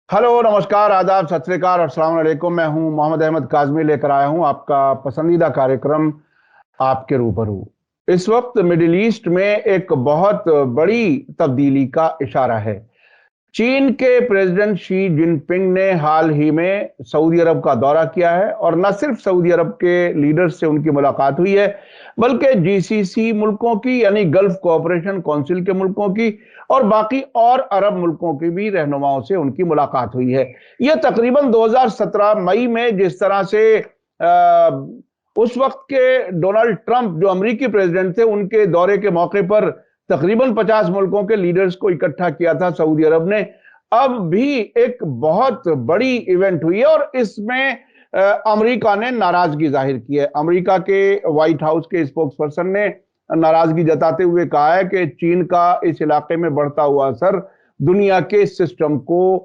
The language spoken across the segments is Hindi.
हेलो, नमस्कार, आदाब, सत श्री अकाल और अस्सलाम वालेकुम। मैं हूं मोहम्मद अहमद काज़मी, लेकर आया हूं आपका पसंदीदा कार्यक्रम आपके रूबरू। इस वक्त मिडिल ईस्ट में एक बहुत बड़ी तब्दीली का इशारा है। चीन के प्रेसिडेंट शी जिनपिंग ने हाल ही में सऊदी अरब का दौरा किया है और न सिर्फ सऊदी अरब के लीडर्स से उनकी मुलाकात हुई है, बल्कि जीसीसी मुल्कों की यानी गल्फ कोऑपरेशन काउंसिल के मुल्कों की और बाकी और अरब मुल्कों की भी रहनुमाओं से उनकी मुलाकात हुई है। यह तकरीबन 2017 मई में जिस तरह से उस वक्त के डोनाल्ड ट्रंप जो अमेरिकी प्रेसिडेंट थे, उनके दौरे के मौके पर तकरीबन 50 मुल्कों के लीडर्स को इकट्ठा किया था सऊदी अरब ने, अब भी एक बहुत बड़ी इवेंट हुई है और इसमें अमेरिका ने नाराजगी जाहिर की है। अमेरिका के व्हाइट हाउस के स्पोक्स पर्सन ने नाराजगी जताते हुए कहा है कि चीन का इस इलाके में बढ़ता हुआ असर दुनिया के सिस्टम को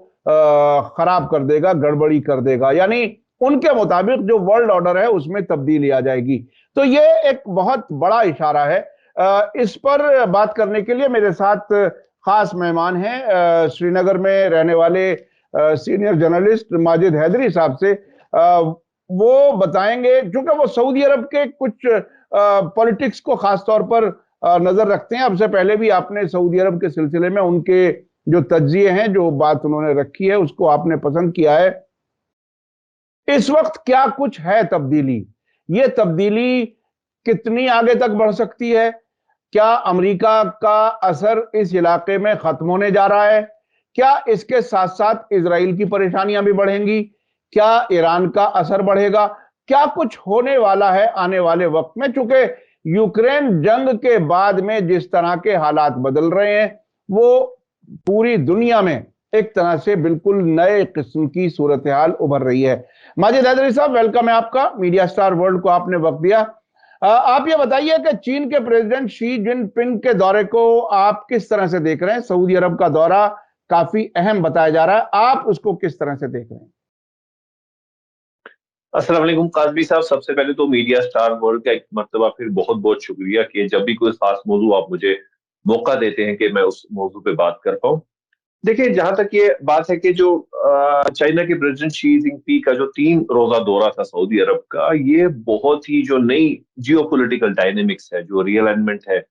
खराब कर देगा, गड़बड़ी कर देगा, यानी उनके मुताबिक जो वर्ल्ड ऑर्डर है उसमें तब्दीली आ जाएगी। तो ये एक बहुत बड़ा इशारा है। इस पर बात करने के लिए मेरे साथ खास मेहमान हैं, श्रीनगर में रहने वाले सीनियर जर्नलिस्ट माजिद हैदरी साहब से। वो बताएंगे, क्योंकि वो सऊदी अरब के कुछ पॉलिटिक्स को खास तौर पर नजर रखते हैं। अब से पहले भी आपने सऊदी अरब के सिलसिले में उनके जो तज्जिए हैं, जो बात उन्होंने रखी है, उसको आपने पसंद किया है। इस वक्त क्या कुछ है तब्दीली, ये तब्दीली कितनी आगे तक बढ़ सकती है? क्या अमेरिका का असर इस इलाके में खत्म होने जा रहा है? क्या इसके साथ साथ इजराइल की परेशानियां भी बढ़ेंगी? क्या ईरान का असर बढ़ेगा? क्या कुछ होने वाला है आने वाले वक्त में? चूंकि यूक्रेन जंग के बाद में जिस तरह के हालात बदल रहे हैं, वो पूरी दुनिया में एक तरह से बिल्कुल नए किस्म की सूरत हाल उभर रही है। माजिद हैदरी साहब, वेलकम है आपका। मीडिया स्टार वर्ल्ड को आपने वक्त दिया। आप ये बताइए कि चीन के प्रेसिडेंट शी जिनपिंग के दौरे को आप किस तरह से देख रहे हैं? सऊदी अरब का दौरा काफी अहम बताया जा रहा है, आप उसको किस तरह से देख रहे हैं? अस्सलाम वालेकुम काजमी साहब। सबसे पहले तो मीडिया स्टार वर्ल्ड का एक मर्तबा फिर बहुत बहुत शुक्रिया कि जब भी कोई खास मौजू आप मुझे मौका देते हैं कि मैं उस मौजू पे बात कर पाऊँ। देखिए, जहां तक ये बात है कि जो चाइना के प्रेसिडेंट शी जिनपिंग का जो 3 रोजा दौरा था सऊदी अरब का, ये बहुत ही जो नई जियोपॉलिटिकल डायनेमिक्स है, जो रियलाइनमेंट है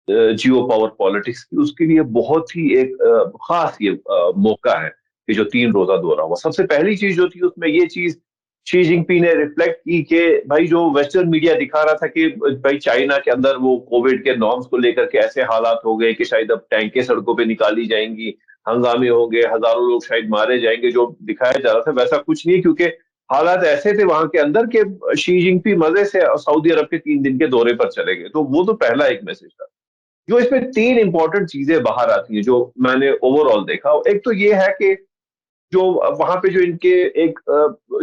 जियो पावर पॉलिटिक्स की, उसके लिए बहुत ही एक खास ये मौका है कि जो 3 रोजा दौरा हुआ। सबसे पहली चीज जो थी उसमें ये चीज शी जिनपिंग ने रिफ्लेक्ट की कि भाई जो वेस्टर्न मीडिया दिखा रहा था कि भाई चाइना के अंदर वो कोविड के नॉर्म्स को लेकर के ऐसे हालात हो गए कि शायद अब टैंकें सड़कों पे निकाली जाएंगी, हंगामे होंगे, हजारों लोग शायद मारे जाएंगे, जो दिखाया जा रहा था वैसा कुछ नहीं है, क्योंकि हालात ऐसे थे वहां के अंदर के शी जिनपिंग मजे से सऊदी अरब के 3 दिन के दौरे पर चले गए। तो वो तो पहला एक मैसेज था। जो इसमें 3 इंपॉर्टेंट चीजें बाहर आती हैं जो मैंने ओवरऑल देखा, एक तो ये है कि जो वहां पे जो इनके एक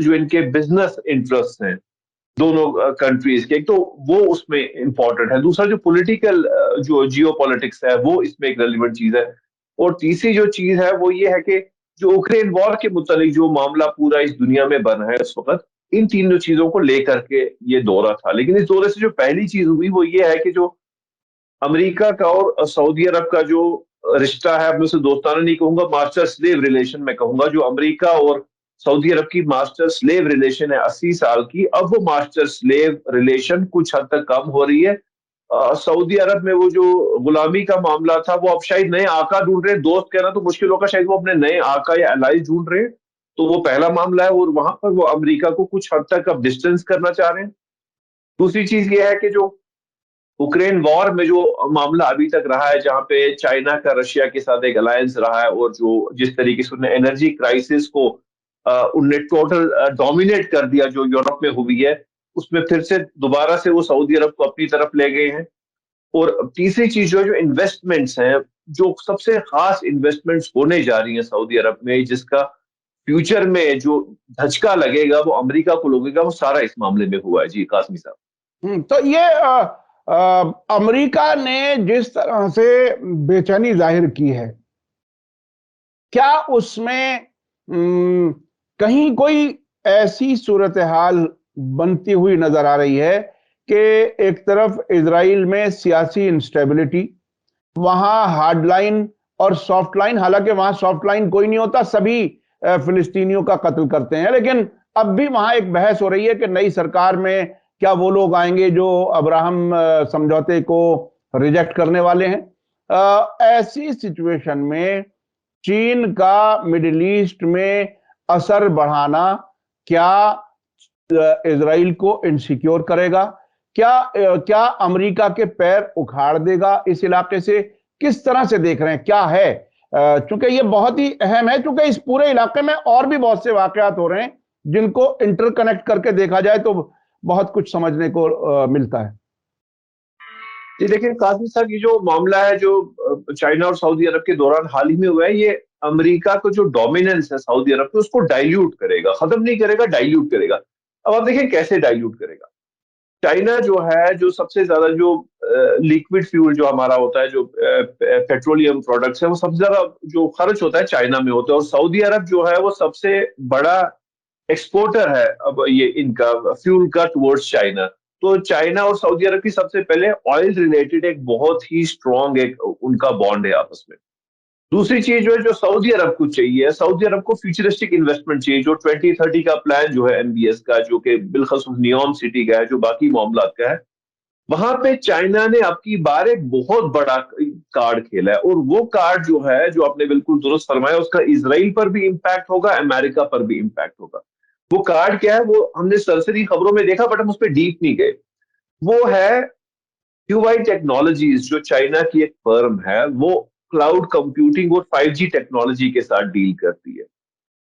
जो इनके बिजनेस इंटरेस्ट हैं दोनों कंट्रीज के, एक तो वो उसमें इंपॉर्टेंट है। दूसरा जो पॉलिटिकल जो जियो पॉलिटिक्स है वो इसमें एक रेलिवेंट चीज है। और तीसरी जो चीज है वो ये है कि जो यूक्रेन वॉर के मुतालिक जो मामला पूरा इस दुनिया में बन रहा है इस वक्त, इन तीनों चीजों को लेकर के ये दौरा था। लेकिन इस दौरे से जो पहली चीज हुई वो ये है कि जो अमेरिका का और सऊदी अरब का जो रिश्ता है, मैं उसे दोस्ताना नहीं कहूंगा, मास्टर स्लेव रिलेशन मैं कहूंगा, जो अमेरिका और सऊदी अरब की मास्टर स्लेव रिलेशन है 80 साल की, अब वो मास्टर स्लेव रिलेशन कुछ हद तक कम हो रही है। सऊदी अरब में वो जो गुलामी का मामला था वो अब शायद नए आका ढूंढ रहे हैं। दोस्त कहना तो मुश्किल होगा, शायद वो अपने नए आका या एलाइज ढूंढ रहे हैं। तो वो पहला मामला है और वहां पर वो अमेरिका को कुछ हद तक अब डिस्टेंस करना चाह रहे हैं। दूसरी चीज ये है कि जो यूक्रेन वॉर में जो मामला अभी तक रहा है, जहां पे चाइना का रशिया के साथ एक अलायंस रहा है और जो जिस तरीके से उन्हें एनर्जी क्राइसिस को उनने टोटल डोमिनेट कर दिया जो यूरोप में हुई है, उसमें फिर से दोबारा से वो सऊदी अरब को अपनी तरफ ले गए हैं। और तीसरी चीज जो इन्वेस्टमेंट्स हैं, जो सबसे खास इन्वेस्टमेंट्स होने जा रही हैं सऊदी अरब में, जिसका फ्यूचर में जो धचका लगेगा वो अमेरिका को लगेगा, वो सारा इस मामले में हुआ है। जी कासमी साहब। तो ये अमेरिका ने जिस तरह से बेचैनी जाहिर की है, क्या उसमें कहीं कोई ऐसी सूरत हाल बनती हुई नजर आ रही है कि एक तरफ इजराइल में सियासी इंस्टेबिलिटी, वहां हार्ड लाइन और सॉफ्ट लाइन, हालांकि वहां सॉफ्ट लाइन कोई नहीं होता, सभी फिलिस्तीनियों का कत्ल करते हैं। लेकिन अब भी वहां एक बहस हो रही है कि नई सरकार में क्या वो लोग आएंगे जो अब्राहम समझौते को रिजेक्ट करने वाले हैं। ऐसी सिचुएशन में चीन का मिडिल ईस्ट में असर बढ़ाना क्या इजराइल को इनसिक्योर करेगा? क्या अमेरिका के पैर उखाड़ देगा इस इलाके से? किस तरह से देख रहे हैं, क्या है? चूंकि ये बहुत ही अहम है, चूंकि इस पूरे इलाके में और भी बहुत से वाकयात हो रहे हैं जिनको इंटरकनेक्ट करके देखा जाए तो बहुत कुछ समझने को मिलता है। जी देखिए कासिम साहब, ये जो मामला है जो चाइना और सऊदी अरब के दौरान हाल ही में हुआ है, ये अमेरिका को जो डोमिनेंस है सऊदी अरब पे उसको डाइल्यूट करेगा, खत्म नहीं करेगा, डाइल्यूट करेगा। अब आप देखिए कैसे डाइल्यूट करेगा। चाइना जो है, जो सबसे ज्यादा जो लिक्विड फ्यूल जो हमारा होता है, जो पेट्रोलियम प्रोडक्ट्स है, वो सबसे ज्यादा जो खर्च होता है चाइना में होता है। और सऊदी अरब जो है वो सबसे बड़ा एक्सपोर्टर है अब ये इनका फ्यूल का टुवर्ड्स चाइना। तो चाइना और सऊदी अरब की सबसे पहले ऑयल रिलेटेड एक बहुत ही स्ट्रॉन्ग एक उनका बॉन्ड है आपस में। दूसरी चीज जो है, जो सऊदी अरब को चाहिए, सऊदी अरब को फ्यूचरिस्टिक इन्वेस्टमेंट चाहिए। जो 2030 का प्लान जो है एमबीएस का, जो कि बिलखसूस नियोम सिटी का है, जो बाकी मामला का है, वहां पे चाइना ने आपकी बार एक बहुत बड़ा कार्ड खेला है। और वो कार्ड जो है, जो आपने बिल्कुल दुरुस्त फरमाया, उसका इसराइल पर भी इम्पैक्ट होगा, अमेरिका पर भी इम्पैक्ट होगा। वो कार्ड क्या है वो हमने सरसरी खबरों में देखा, बट हम उस पर डीप नहीं गए। वो है क्यूवाई टेक्नोलॉजीज, जो चाइना की एक फर्म है, वो क्लाउड कंप्यूटिंग और 5G टेक्नोलॉजी के साथ डील करती है।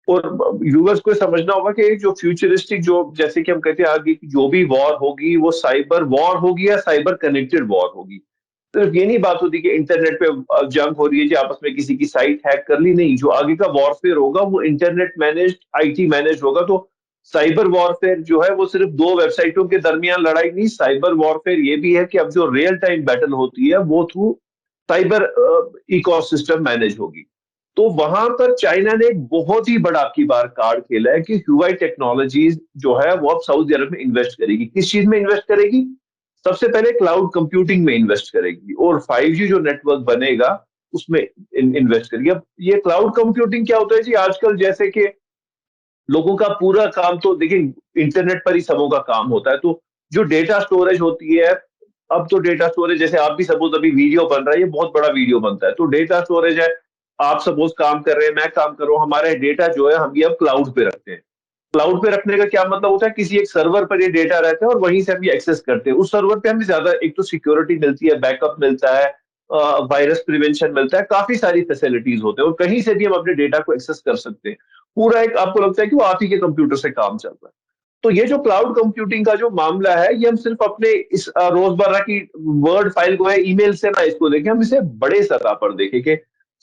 और यूएस को समझना होगा कि जो फ्यूचरिस्टिक, जो जैसे कि हम कहते हैं आगे की जो भी वॉर होगी वो साइबर वॉर होगी या साइबर कनेक्टेड वॉर होगी। सिर्फ ये नहीं बात होती कि इंटरनेट पे जंग हो रही है, जो आपस में किसी की साइट हैक कर ली, नहीं। जो आगे का वॉरफेयर होगा वो इंटरनेट मैनेज्ड, आईटी मैनेज होगा। तो साइबर वॉरफेयर जो है वो सिर्फ दो वेबसाइटों के दरमियान लड़ाई नहीं, साइबर वॉरफेयर ये भी है कि अब जो रियल टाइम बैटल होती है वो थ्रू साइबर इकोसिस्टम मैनेज होगी। तो वहां पर चाइना ने एक बहुत ही बड़ा आपकी बार कार्ड खेला है कि ह्यूआई टेक्नोलॉजीज जो है वो अब सऊदी अरब में इन्वेस्ट करेगी। किस चीज में इन्वेस्ट करेगी? सबसे पहले क्लाउड कंप्यूटिंग में इन्वेस्ट करेगी, और 5G जो नेटवर्क बनेगा उसमें इन्वेस्ट करेगी। अब ये क्लाउड कंप्यूटिंग क्या होता है जी, आजकल जैसे कि लोगों का पूरा काम तो देखिए इंटरनेट पर ही सबों का काम होता है। तो जो डेटा स्टोरेज होती है, अब तो डेटा स्टोरेज जैसे आप भी सपोज अभी वीडियो बन रहा है, ये बहुत बड़ा वीडियो बनता है, तो डेटा स्टोरेज है। आप सपोज काम कर रहे हैं, मैं काम कर रहा हूं, हमारे डेटा जो है हम ये अब क्लाउड पे रखते हैं। क्लाउड पे रखने का क्या मतलब होता है? किसी एक सर्वर पर ये डेटा रहता है और वहीं से हम ये एक्सेस करते हैं। उस सर्वर पे हमें ज्यादा एक तो सिक्योरिटी मिलती है, बैकअप मिलता है, वायरस प्रिवेंशन मिलता है, काफी सारी फैसिलिटीज होते हैं, और कहीं से भी हम अपने डेटा को एक्सेस कर सकते हैं। पूरा एक आपको लगता है कि वो आप ही के कंप्यूटर से काम चल रहा है। तो ये जो क्लाउड कंप्यूटिंग का जो मामला है, ये हम सिर्फ अपने इस रोजमर्रा की वर्ड फाइल को है, ईमेल से ना इसको देखें, हम इसे बड़े सतह पर देखें कि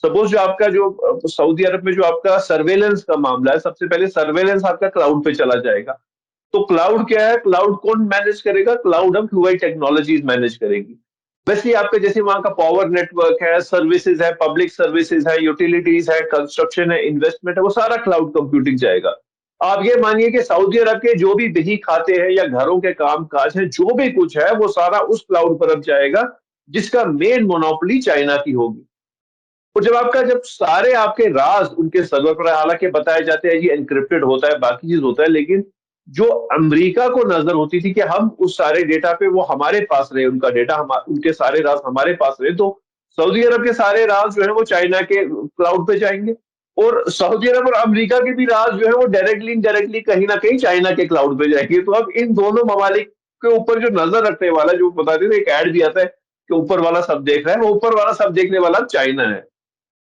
सपोज जो आपका जो सऊदी अरब में जो आपका सर्वेलेंस का मामला है, सबसे पहले सर्वेलेंस आपका क्लाउड पे चला जाएगा। तो क्लाउड क्या है? क्लाउड कौन मैनेज करेगा? क्लाउड हम ह्यूआई टेक्नोलॉजीज मैनेज करेंगी। वैसे आपके जैसे वहां का पावर नेटवर्क है, सर्विसेज है, पब्लिक सर्विसेज है, यूटिलिटीज है, कंस्ट्रक्शन है, इन्वेस्टमेंट है, वो सारा क्लाउड कंप्यूटिंग जाएगा। आप ये मानिए कि सऊदी अरब के जो भी बही खाते हैं या घरों के काम काज है, जो भी कुछ है वो सारा उस क्लाउड पर अब जाएगा, जिसका मेन मोनोपोली चाइना की होगी। और जब सारे आपके राज उनके सर्वर पर, हालांकि बताए जाते हैं ये एनक्रिप्टेड होता है, बाकी चीज होता है, लेकिन जो अमेरिका को नजर होती थी कि हम उस सारे डेटा पे, वो हमारे पास रहे, उनका डेटा उनके सारे राज हमारे पास रहे, तो सऊदी अरब के सारे राज जो है वो चाइना के क्लाउड पे जाएंगे। और सऊदी अरब और अमेरिका के भी राज जो है वो डायरेक्टली इनडायरेक्टली कहीं ना कहीं चाइना के क्लाउड पे जाएंगे। तो अब इन दोनों ममालिक के ऊपर जो नजर रखने वाला, जो बताते थे एक ऐड भी आता है कि ऊपर वाला सब देख रहा है, वो ऊपर वाला सब देखने वाला चाइना है।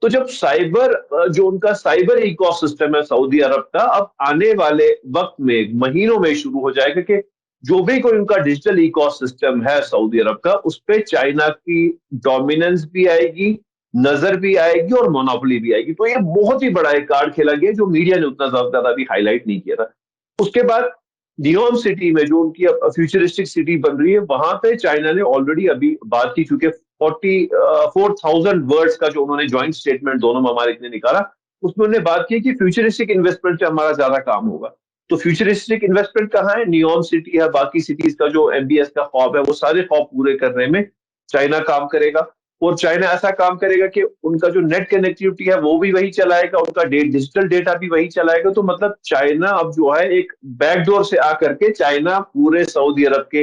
तो जब साइबर जो उनका साइबर इकोसिस्टम है सऊदी अरब का, अब आने वाले वक्त में महीनों में शुरू हो जाएगा कि जो भी कोई उनका डिजिटल इकोसिस्टम है सऊदी अरब का, उस पे चाइना की डोमिनेंस भी आएगी, नजर भी आएगी और मोनोपोली भी आएगी। तो ये बहुत ही बड़ा एक कार्ड खेला गया जो मीडिया ने उतना ज्यादा भी हाईलाइट नहीं किया था। उसके बाद नियोम सिटी में जो उनकी फ्यूचरिस्टिक सिटी बन रही है, वहां पे चाइना ने ऑलरेडी अभी बात की, चूंकि 44,000 वर्ड्स का जो उन्होंने ज्वाइंट स्टेटमेंट दोनों ममालिक ने निकाला, उसमें उन्होंने बात की कि फ्यूचरिस्टिक इन्वेस्टमेंट से हमारा ज्यादा काम होगा। तो फ्यूचरिस्टिक इन्वेस्टमेंट कहाँ है? नियोम सिटी है, बाकी सिटीज का जो एमबीएस का ख्वाब है, वो सारे ख्वाब पूरे करने में चाइना काम करेगा। और चाइना ऐसा काम करेगा कि उनका जो नेट कनेक्टिविटी है वो भी वही चलाएगा, उनका डिजिटल डेटा भी वही चलाएगा। तो मतलब चाइना अब जो है एक बैकडोर से आकर के चाइना पूरे सऊदी अरब के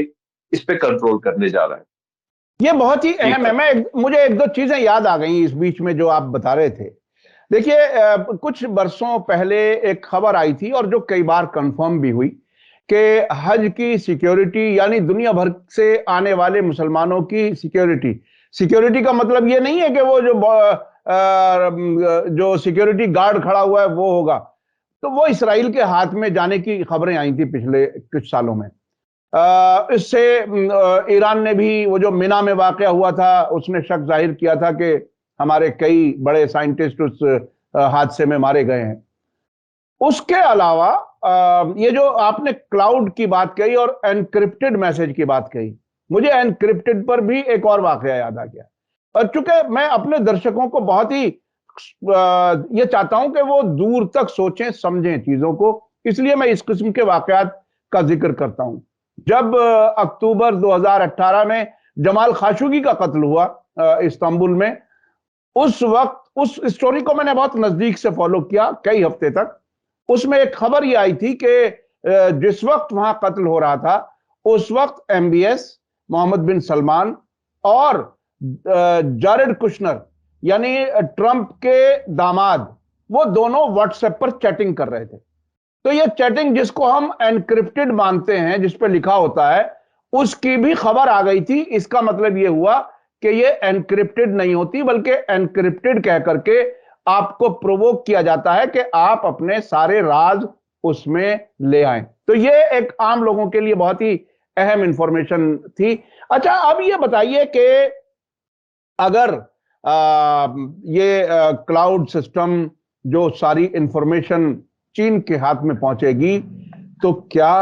इस पे कंट्रोल करने जा रहा है। ये बहुत ही ये अहम है। मुझे एक दो चीजें याद आ गई इस बीच में जो आप बता रहे थे। देखिए, कुछ बरसों पहले एक खबर आई थी और जो कई बार कंफर्म भी हुई कि हज की सिक्योरिटी, यानी दुनिया भर से आने वाले मुसलमानों की सिक्योरिटी, सिक्योरिटी का मतलब ये नहीं है कि वो जो सिक्योरिटी गार्ड खड़ा हुआ है वो होगा, तो वो इसराइल के हाथ में जाने की खबरें आई थी पिछले कुछ सालों में। इससे ईरान ने भी, वो जो मिना में वाकया हुआ था, उसने शक जाहिर किया था कि हमारे कई बड़े साइंटिस्ट उस हादसे में मारे गए हैं। उसके अलावा ये जो आपने क्लाउड की बात कही और एनक्रिप्टेड मैसेज की बात कही, मुझे एनक्रिप्टेड पर भी एक और वाकया याद आ गया। और चूंकि मैं अपने दर्शकों को बहुत ही ये चाहता हूं कि वो दूर तक सोचें समझें चीजों को, इसलिए मैं इस किस्म के वाकयात का जिक्र करता हूं। जब अक्टूबर 2018 में जमाल खाशोगी का कत्ल हुआ इस्तांबुल में, उस वक्त उस स्टोरी को मैंने बहुत नजदीक से फॉलो किया कई हफ्ते तक। उसमें एक खबर ये आई थी कि जिस वक्त वहां कत्ल हो रहा था, उस वक्त एमबीएस, मोहम्मद बिन सलमान और जारेड कुशनर यानी ट्रंप के दामाद, वो दोनों व्हाट्सएप पर चैटिंग कर रहे थे। तो ये चैटिंग जिसको हम एनक्रिप्टेड मानते हैं, जिस पर लिखा होता है, उसकी भी खबर आ गई थी। इसका मतलब ये हुआ कि ये एनक्रिप्टेड नहीं होती, बल्कि एनक्रिप्टेड कह करके आपको प्रोवोक किया जाता है कि आप अपने सारे राज उसमें ले आए। तो ये एक आम लोगों के लिए बहुत ही अहम इंफॉर्मेशन थी। अच्छा, अब ये बताइए कि अगर ये क्लाउड सिस्टम, जो सारी इंफॉर्मेशन चीन के हाथ में पहुंचेगी, तो क्या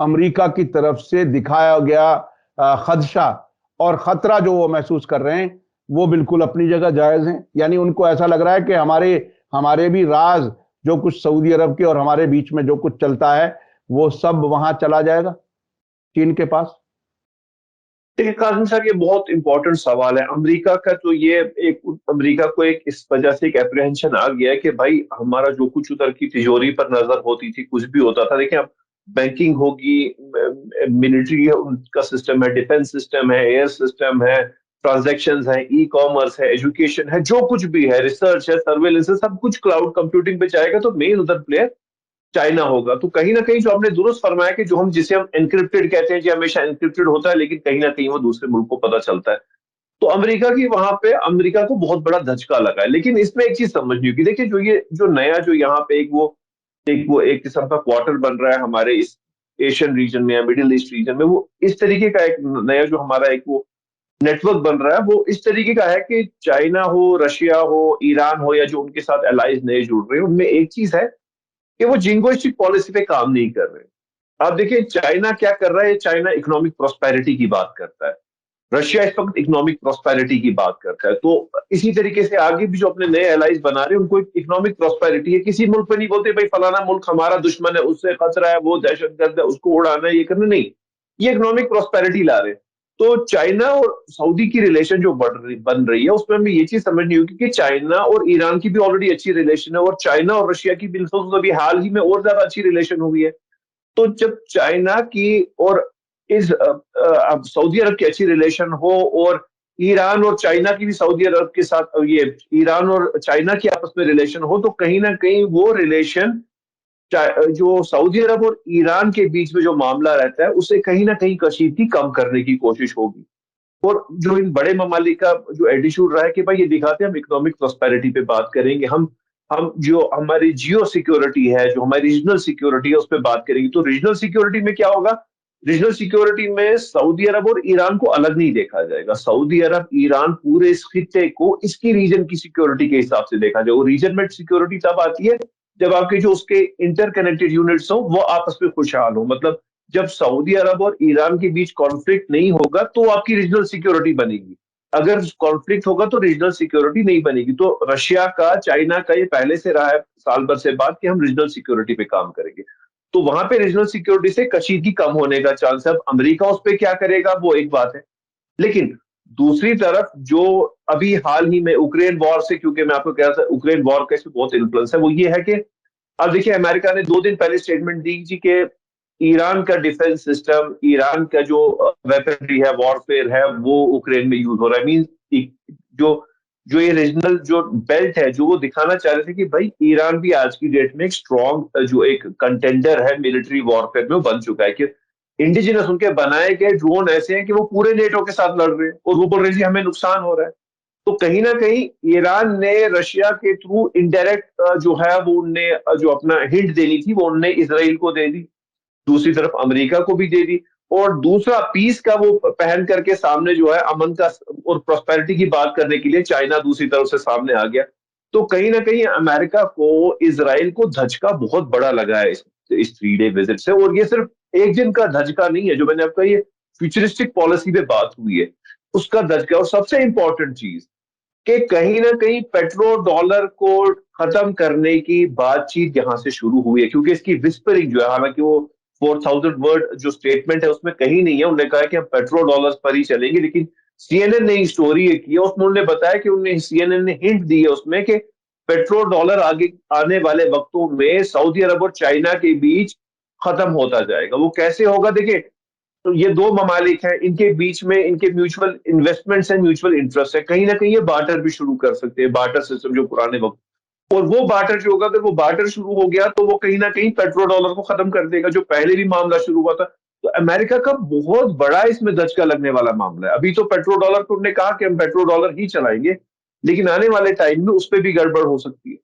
अमेरिका की तरफ से दिखाया गया खदशा और खतरा जो वो महसूस कर रहे हैं, वो बिल्कुल अपनी जगह जायज है? यानी उनको ऐसा लग रहा है कि हमारे हमारे भी राज, जो कुछ सऊदी अरब के और हमारे बीच में जो कुछ चलता है, वो सब वहां चला जाएगा चीन के पास? देखिए कासिम साहब, ये बहुत इंपॉर्टेंट सवाल है। अमेरिका का तो ये एक, अमेरिका को एक इस वजह से एक एप्रीहेंशन आ गया है कि भाई हमारा जो कुछ उधर की तिजोरी पर नजर होती थी, कुछ भी होता था, देखिए अब बैंकिंग होगी, मिलिट्री उनका सिस्टम है, डिफेंस सिस्टम है, एयर सिस्टम है, ट्रांजैक्शंस है, ई कॉमर्स है, एजुकेशन है, जो कुछ भी है, रिसर्च है, सर्वेलेंस है, सब कुछ क्लाउड कंप्यूटिंग पे जाएगा। तो मेन उधर प्लेयर चाइना होगा। तो कहीं ना कहीं जो आपने दुरुस्त फरमाया कि जो हम जिसे हम एनक्रिप्टेड कहते हैं, जो हमेशा एनक्रिप्टेड होता है, लेकिन कहीं ना कहीं वो दूसरे मुल्क को पता चलता है। तो अमेरिका की वहां पे, अमेरिका को बहुत बड़ा धचका लगा है। लेकिन इसमें एक चीज समझनी होगी, देखिए जो ये जो नया जो यहाँ पे एक किस्म का क्वार्टर बन रहा है हमारे इस एशियन रीजन में या मिडिल ईस्ट रीजन में, वो इस तरीके का एक नया जो हमारा एक वो नेटवर्क बन रहा है, वो इस तरीके का है कि चाइना हो, रशिया हो, ईरान हो, या जो उनके साथ एलाइज नए जुड़ रहे हैं, उनमें एक चीज है कि वो जिंगोइस्टिक पॉलिसी पे काम नहीं कर रहे। आप देखिए चाइना क्या कर रहा है, चाइना इकोनॉमिक प्रोस्पेरिटी की बात करता है, रशिया इस वक्त इकोनॉमिक प्रोस्पेरिटी की बात करता है। तो इसी तरीके से आगे भी जो अपने नए एलाइज बना रहे हैं, उनको इकोनॉमिक प्रोस्पेरिटी है। किसी मुल्क पे नहीं बोलते भाई फलाना मुल्क हमारा दुश्मन है, उससे खतरा है, वो दहशतगर्द है, उसको उड़ाना है, ये करना नहीं, ये इकोनॉमिक प्रोस्पेरिटी ला रहे हैं। तो चाइना और सऊदी की रिलेशन जो बन रही है, उसमें हमें ये चीज समझनी होगी कि चाइना और ईरान की भी ऑलरेडी अच्छी रिलेशन है, और चाइना और रशिया की भी तो अभी हाल ही में और ज्यादा अच्छी रिलेशन हुई है। तो जब चाइना की और इस सऊदी अरब की अच्छी रिलेशन हो, और ईरान और चाइना की भी सऊदी अरब के साथ, ये ईरान और चाइना की आपस में रिलेशन हो, तो कहीं ना कहीं वो रिलेशन जो सऊदी अरब और ईरान के बीच में जो मामला रहता है, उसे कहीं ना कहीं कशीदगी कम करने की कोशिश होगी। और जो इन बड़े ममालिक का जो एटीट्यूड रहा है कि भाई ये दिखाते हैं हम इकोनॉमिक प्रोस्पेरिटी पे बात करेंगे, हम जो हमारी जियो सिक्योरिटी है, जो हमारी रीजनल सिक्योरिटी है, उस पर बात करेंगे। तो रीजनल सिक्योरिटी में क्या होगा, रीजनल सिक्योरिटी में सऊदी अरब और ईरान को अलग नहीं देखा जाएगा। सऊदी अरब, ईरान, पूरे इस खित्ते को इसकी रीजन की सिक्योरिटी के हिसाब से देखा जाएगा। और रीजन में सिक्योरिटी तब आती है जब आपके जो उसके इंटरकनेक्टेड यूनिट्स हो वो आपस में खुशहाल हो। मतलब जब सऊदी अरब और ईरान के बीच कॉन्फ्लिक्ट नहीं होगा तो आपकी रीजनल सिक्योरिटी बनेगी, अगर कॉन्फ्लिक्ट होगा तो रीजनल सिक्योरिटी नहीं बनेगी। तो रशिया का, चाइना का ये पहले से रहा है साल भर से बात कि हम रीजनल सिक्योरिटी पे काम करेंगे। तो वहां पे रीजनल सिक्योरिटी से कशीदगी कम होने का चांस है। अब अमेरिका उस पर क्या करेगा वो एक बात है, लेकिन दूसरी तरफ जो अभी हाल ही में यूक्रेन वॉर से, क्योंकि मैं आपको कह रहा था यूक्रेन वॉर का इसमें बहुत इन्फ्लुएंस है, वो ये है कि अब देखिए अमेरिका ने 2 दिन पहले स्टेटमेंट दी थी कि ईरान का डिफेंस सिस्टम, ईरान का जो वेपनरी है, वॉरफेयर है, वो यूक्रेन में यूज हो रहा है। मीन जो जो ये रीजनल जो बेल्ट है, जो वो दिखाना चाह रहे थे कि भाई ईरान भी आज की डेट में एक स्ट्रॉन्ग जो एक कंटेंडर है मिलिट्री वॉरफेयर में, वो बन चुका है कि इंडिजिनस उनके बनाए गए ड्रोन ऐसे हैं कि वो पूरे नेटो के साथ लड़ रहे हैं और वो बोल रहे हैं जी हमें नुकसान हो रहा है। तो कहीं ना कहीं ईरान ने रशिया के थ्रू इनडायरेक्ट जो है वो उनने जो अपना हिंट देनी थी वो उनने इसराइल को दे दी, दूसरी तरफ अमेरिका को भी दे दी, और दूसरा पीस का वो पहन करके सामने जो है अमन का और प्रोस्पेरिटी की बात करने के लिए चाइना दूसरी तरफ से सामने आ गया। तो कहीं ना कहीं अमेरिका को इसराइल को धचका बहुत बड़ा लगा है इस 3 डे विजिट से, और ये सिर्फ एक दिन का धचका नहीं है, जो मैंने आपका ये फ्यूचरिस्टिक पॉलिसी पे बात हुई है उसका धचका। और सबसे इंपॉर्टेंट चीज कि कहीं ना कहीं पेट्रो डॉलर को खत्म करने की बातचीत यहां से शुरू हुई है, क्योंकि इसकी विस्परिंग जो है, हालांकि वो 4000 वर्ड जो स्टेटमेंट है उसमें कहीं नहीं है, उन्होंने कहा कि हम पेट्रो डॉलर्स पर ही चलेंगे, लेकिन सीएनएन ने स्टोरी की है, उसमें उन्होंने बताया कि उन्हें सीएनएन ने हिंट दी है उसमें कि पेट्रो डॉलर आगे आने वाले वक्तों में सऊदी अरब और चाइना के बीच खत्म होता जाएगा। वो कैसे होगा, देखिए तो ये 2 ममालिक हैं, इनके बीच में इनके म्यूचुअल इन्वेस्टमेंट्स हैं, म्यूचुअल इंटरेस्ट है, कहीं ना कहीं ये बार्टर भी शुरू कर सकते हैं, बार्टर सिस्टम जो पुराने वक्त। और वो बार्टर जो होगा, अगर वो बार्टर शुरू हो गया तो वो कहीं ना कहीं पेट्रो डॉलर को खत्म कर देगा, जो पहले भी मामला शुरू हुआ था। तो अमेरिका का बहुत बड़ा इसमें दचका लगने वाला मामला है। अभी तो पेट्रो डॉलर को उन्होंने कहा कि हम पेट्रो डॉलर ही चलाएंगे, लेकिन आने वाले टाइम में उस पर भी गड़बड़ हो सकती है।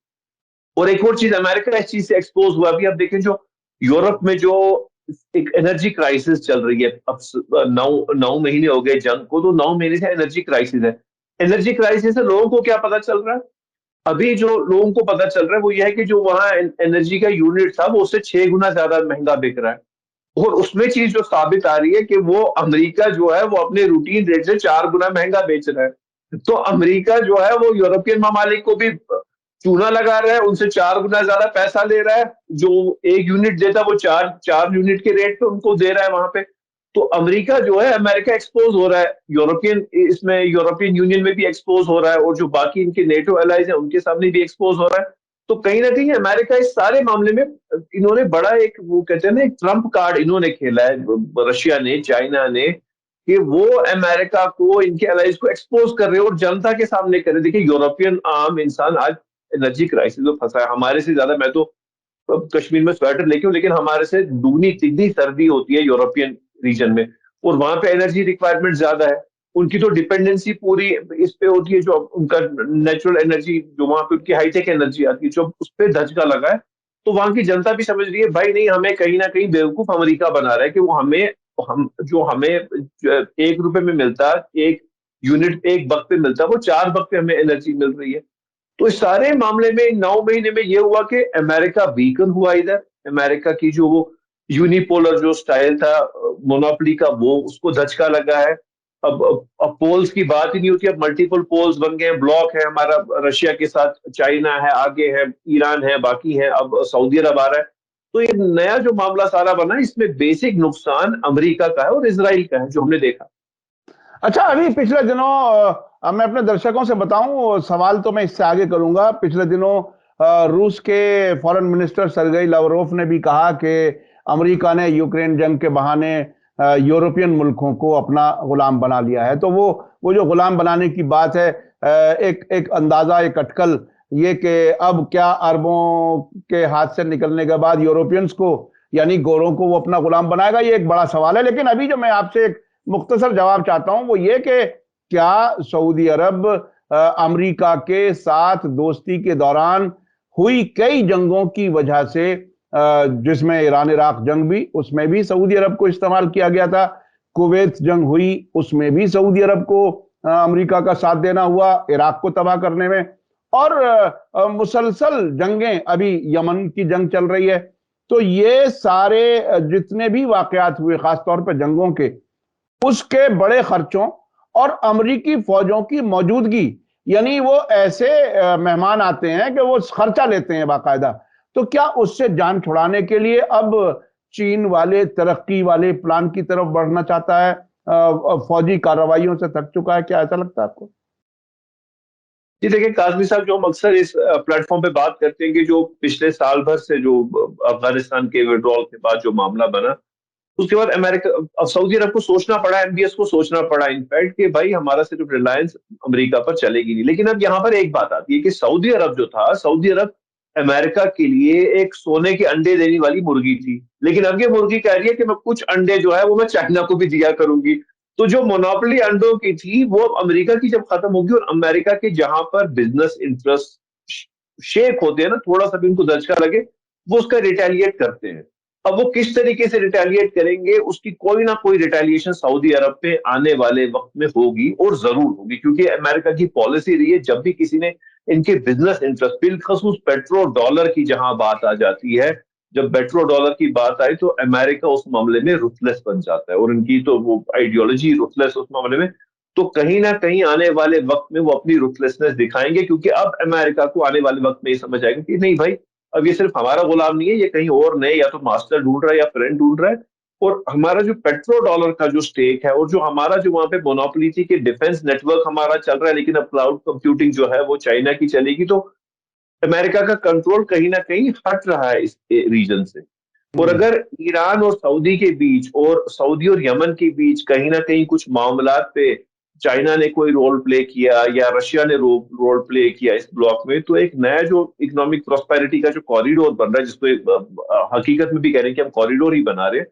और एक और चीज, अमेरिका इस चीज से एक्सपोज हुआ। अभी आप देखें जो यूरोप में जो एक एनर्जी क्राइसिस चल रही है, अब 9 महीने हो गए जंग को, तो 9 महीने से एनर्जी क्राइसिस है। एनर्जी क्राइसिस से लोगों को क्या पता चल रहा है, अभी जो लोगों को पता चल रहा है वो ये है कि जो वहां एनर्जी का यूनिट था वो उससे 6 गुना ज्यादा महंगा बिक रहा है। और उसमें चीज जो साबित आ रही है कि वो अमेरिका जो है वो अपने रूटीन रेट से 4 गुना महंगा बेच रहा है। तो अमेरिका जो है वो यूरोपियन ममालिक को भी चूना लगा रहा है, उनसे 4 गुना ज्यादा पैसा ले रहा है, जो एक यूनिट देता वो चार चार यूनिट के रेट पे उनको दे रहा है वहां पे। तो अमेरिका जो है, अमेरिका एक्सपोज हो रहा है, यूरोपियन इसमें यूरोपियन यूनियन में भी एक्सपोज हो रहा है, और जो बाकी इनके नेटो एलाइज है उनके सामने भी एक्सपोज हो रहा है। तो कहीं ना कहीं अमेरिका इस सारे मामले में इन्होंने बड़ा एक, वो कहते हैं ना, एक ट्रम्प कार्ड इन्होंने खेला है, रशिया ने, चाइना ने, कि वो अमेरिका को, इनके एलाइज को एक्सपोज कर रहे हैं और जनता के सामने कर रहे हैं। देखिए यूरोपियन आम इंसान आज एनर्जी क्राइसिस में फंसा है, हमारे से ज्यादा। मैं तो कश्मीर में स्वेटर लेके हूँ, लेकिन हमारे से दुगनी तिगनी सर्दी होती है यूरोपियन रीजन में, और वहां पे एनर्जी रिक्वायरमेंट ज्यादा है। उनकी तो डिपेंडेंसी पूरी इस पे होती है, जो उनका नेचुरल एनर्जी, जो वहां पे उनकी हाईटेक एनर्जी आती है, जो उस पर धचका लगा है। तो वहां की जनता भी समझ रही है भाई नहीं, हमें कहीं ना कहीं बेवकूफ अमेरिका बना रहा है कि वो हमें 1 रुपए में मिलता, एक यूनिट एक वक्त पे मिलता, वो 4 वक्त पे हमें एनर्जी मिल रही है। तो इस सारे मामले में 9 महीने में यह हुआ कि अमेरिका वीकन हुआ। इधर अमेरिका की जो वो यूनिपोलर जो स्टाइल था मोनोपोली का, वो उसको धचका लगा है। अब पोल्स की बात ही नहीं होती, अब मल्टीपल पोल्स बन गए, ब्लॉक है हमारा, रशिया के साथ चाइना है, आगे है ईरान है, बाकी है, अब सऊदी अरब आ रहा है। तो ये नया जो मामला सारा बना, इसमें बेसिक नुकसान अमेरिका का है और इसराइल का है, जो हमने देखा। अच्छा, अभी पिछले दिनों मैं अपने दर्शकों से बताऊं, सवाल तो मैं इससे आगे करूंगा। पिछले दिनों रूस के फॉरेन मिनिस्टर सरगेई लावरोव ने भी कहा कि अमेरिका ने यूक्रेन जंग के बहाने यूरोपियन मुल्कों को अपना गुलाम बना लिया है। तो वो जो गुलाम बनाने की बात है, एक एक अंदाजा, एक अटकल ये कि अब क्या अरबों के हाथ से निकलने के बाद यूरोपियंस को, यानी गोरों को, वो अपना गुलाम बनाएगा, ये एक बड़ा सवाल है। लेकिन अभी जो मैं आपसे एक मुख्तसर जवाब चाहता हूं वो ये कि क्या सऊदी अरब अमेरिका के साथ दोस्ती के दौरान हुई कई जंगों की वजह से, जिसमें ईरान इराक जंग भी, उसमें भी सऊदी अरब को इस्तेमाल किया गया था, कुवैत जंग हुई उसमें भी सऊदी अरब को अमेरिका का साथ देना हुआ इराक को तबाह करने में, और मुसलसल जंगें, अभी यमन की जंग चल रही है। तो ये सारे जितने भी वाकयात हुए, खासतौर पर जंगों के, उसके बड़े खर्चों और अमेरिकी फौजों की मौजूदगी, यानी वो ऐसे मेहमान आते हैं कि वो खर्चा लेते हैं बाकायदा। तो क्या उससे जान छुड़ाने के लिए अब चीन वाले तरक्की वाले प्लान की तरफ बढ़ना चाहता है फौजी कार्रवाइयों से थक चुका है? क्या ऐसा लगता है आपको? जी देखिए काज़मी साहब, जो हम अक्सर इस प्लेटफॉर्म पे बात करते हैं कि जो पिछले साल भर से जो अफगानिस्तान के विड्रॉल के बाद जो मामला बना, उसके बाद अमेरिका सऊदी अरब को सोचना पड़ा, एमबीएस को सोचना पड़ा इनफैक्ट कि भाई हमारा सिर्फ रिलायंस अमेरिका पर चलेगी नहीं। लेकिन अब यहाँ पर एक बात आती है कि सऊदी अरब जो था, सऊदी अरब अमेरिका के लिए एक सोने के अंडे देने वाली मुर्गी थी। लेकिन अब ये मुर्गी कह रही है कि मैं कुछ अंडे जो है वो मैं चाइना को भी दिया करूंगी। तो जो मोनोपोली अंडों की थी वो अब अमेरिका की जब खत्म होगी, और अमेरिका के जहां पर बिजनेस इंटरेस्ट शेक होते हैं ना, थोड़ा सा भी उनको दचका लगे, वो उसका रिटेलिएट करते हैं। अब वो किस तरीके से रिटेलिएट करेंगे, उसकी कोई ना कोई रिटेलिएशन सऊदी अरब पे आने वाले वक्त में होगी, और जरूर होगी, क्योंकि अमेरिका की पॉलिसी रही है जब भी किसी ने इनके बिजनेस इंटरेस्ट, बिलखसूस पेट्रो डॉलर की जहां बात आ जाती है, जब पेट्रो डॉलर की बात आई तो अमेरिका उस मामले में रुथलेस बन जाता है, और इनकी तो वो आइडियोलॉजी रुथलेस उस मामले में। तो कहीं ना कहीं आने वाले वक्त में वो अपनी रुथलेसनेस दिखाएंगे, क्योंकि अब अमेरिका को आने वाले वक्त में ये समझ आएगा कि नहीं भाई, अब ये सिर्फ हमारा गुलाम नहीं है, ये कहीं और नए या तो मास्टर ढूंढ रहा है या फ्रेंड ढूंढ रहा है। और हमारा जो पेट्रो डॉलर का जो स्टेक है, और जो हमारा जो वहां पे मोनोपोली थी कि डिफेंस नेटवर्क हमारा चल रहा है, लेकिन अब क्लाउड कंप्यूटिंग जो है वो चाइना की चलेगी, तो अमेरिका का कंट्रोल कहीं ना कहीं हट रहा है इस रीजन से। और अगर ईरान और सऊदी के बीच, और सऊदी और यमन के बीच कहीं ना कहीं कुछ मामलात पे चाइना ने कोई रोल प्ले किया या रशिया ने रोल प्ले किया इस ब्लॉक में, तो एक नया जो इकोनॉमिक प्रोस्पेरिटी का जो कॉरिडोर बन रहा है, जिसको हकीकत में भी कह रहे हैं कि हम कॉरिडोर ही बना रहे हैं,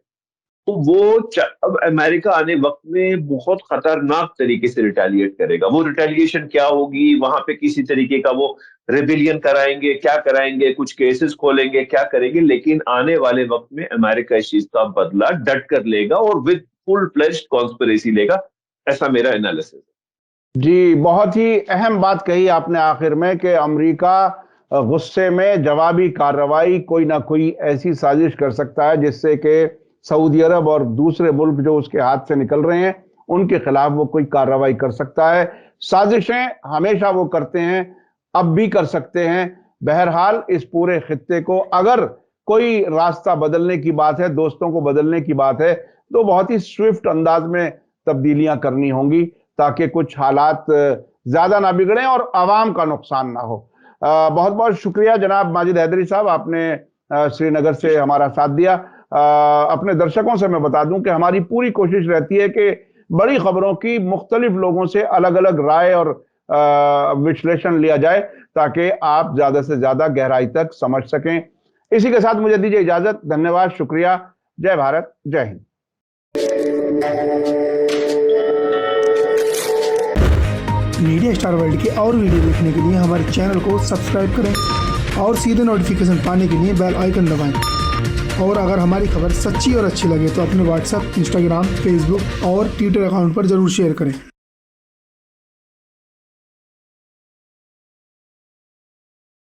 तो वो अब अमेरिका आने वक्त में बहुत खतरनाक तरीके से रिटेलिएट करेगा। वो रिटेलिएशन क्या होगी, वहां पे किसी तरीके का वो रिबिलियन कराएंगे, क्या कराएंगे, कुछ केसेस खोलेंगे, क्या करेंगे, लेकिन आने वाले वक्त में अमेरिका इस चीज का बदला डट कर लेगा और विद फुल फ्लेज्ड कॉन्स्पिरेसी लेगा। ऐसा मेरा एनालिसिस है। जी, बहुत ही अहम बात कही आपने आखिर में कि अमेरिका गुस्से में जवाबी कार्रवाई कोई ना कोई ऐसी साजिश कर सकता है जिससे कि सऊदी अरब और दूसरे मुल्क जो उसके हाथ से निकल रहे हैं उनके खिलाफ वो कोई कार्रवाई कर सकता है। साजिशें हमेशा वो करते हैं, अब भी कर सकते हैं। बहरहाल इस पूरे खित्ते को अगर कोई रास्ता बदलने की बात है, दोस्तों को बदलने की बात है, तो बहुत ही स्विफ्ट अंदाज में तब्दीलियां करनी होंगी ताकि कुछ हालात ज्यादा ना बिगड़े और आवाम का नुकसान ना हो। बहुत बहुत शुक्रिया जनाब माजिद हैदरी साहब, आपने श्रीनगर से हमारा साथ दिया। अपने दर्शकों से मैं बता दूं कि हमारी पूरी कोशिश रहती है कि बड़ी खबरों की मुख्तलिफ लोगों से अलग अलग राय और विश्लेषण लिया जाए ताकि आप ज्यादा से ज्यादा गहराई तक समझ सकें। इसी के साथ मुझे दीजिए इजाजत। धन्यवाद, शुक्रिया। जय भारत, जय हिंद। मीडिया स्टार वर्ल्ड के और वीडियो देखने के लिए हमारे चैनल को सब्सक्राइब करें और सीधे नोटिफिकेशन पाने के लिए बेल आइकन दबाएं। और अगर हमारी खबर सच्ची और अच्छी लगे तो अपने व्हाट्सएप, इंस्टाग्राम, फेसबुक और ट्विटर अकाउंट पर जरूर शेयर करें।